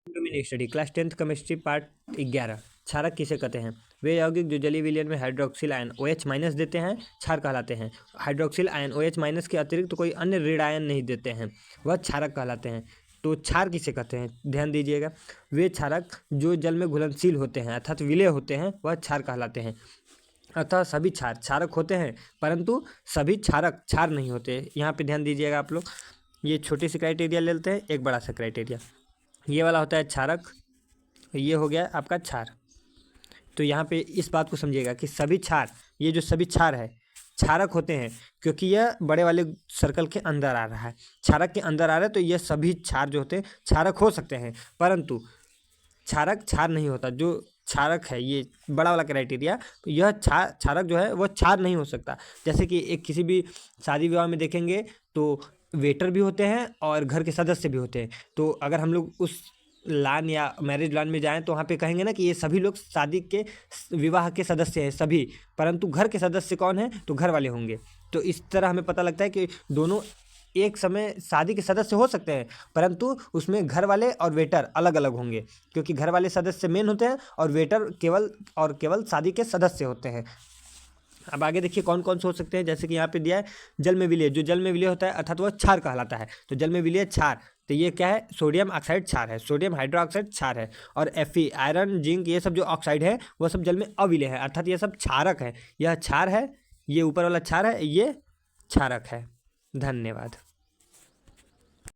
Mini study class 10th chemistry part 11। क्षारक किसे कहते हैं? वे यौगिक जो जलीय विलयन में हाइड्रोक्सिल आयन OH माइनस देते हैं क्षार कहलाते हैं। हाइड्रोक्सिल आयन OH माइनस के अतिरिक्त तो कोई अन्य ऋण आयन नहीं देते हैं, वह क्षारक कहलाते हैं। तो क्षार किसे कहते हैं? ध्यान दीजिएगा, वे क्षारक जो जल में घुलनशील होते हैं अर्थात विलय होते हैं वह क्षार कहलाते हैं। अतः सभी क्षार क्षारक होते हैं, परंतु सभी क्षारक क्षार नहीं होते। यहाँ पे ध्यान दीजिएगा आप लोग, ये छोटी सी क्राइटेरिया ले लेते हैं, एक बड़ा सा क्राइटेरिया। ये वाला होता है क्षारक, ये हो गया आपका क्षार। तो यहाँ पे इस बात को समझिएगा कि सभी क्षार, ये जो सभी क्षार है क्षारक होते हैं, क्योंकि यह बड़े वाले सर्कल के अंदर आ रहा है, क्षारक के अंदर आ रहा है, तो यह सभी क्षार जो होते हैं क्षारक हो सकते हैं, परंतु क्षारक क्षार नहीं होता। जो क्षारक है ये बड़ा वाला क्राइटेरिया, तो यह क्षारक जो है वह क्षार नहीं हो सकता। जैसे कि एक किसी भी शादी विवाह में देखेंगे तो वेटर भी होते हैं और घर के सदस्य भी होते हैं। तो अगर हम लोग उस लान या मैरिज लान में जाएं तो वहाँ पे कहेंगे ना कि ये सभी लोग शादी के विवाह के सदस्य हैं सभी, परंतु घर के सदस्य कौन है? तो घर वाले होंगे। तो इस तरह हमें पता लगता है कि दोनों एक समय शादी के सदस्य हो सकते हैं, परंतु उसमें घर वाले और वेटर अलग अलग होंगे, क्योंकि घर वाले सदस्य मेन होते हैं और वेटर केवल शादी के सदस्य होते हैं। अब आगे देखिए कौन कौन से हो सकते हैं, जैसे कि यहाँ पे दिया है जल में विलय, जो जल में विलय होता है अर्थात वह क्षार कहलाता है। तो जल में विलय क्षार, तो ये क्या है? सोडियम ऑक्साइड क्षार है, सोडियम हाइड्रोक्साइड क्षार है। और Fe आयरन जिंक ये सब जो ऑक्साइड है वह सब जल में अविलय है, अर्थात ये सब क्षारक है। यह क्षार है, ये ऊपर वाला क्षार है, ये क्षारक है। धन्यवाद।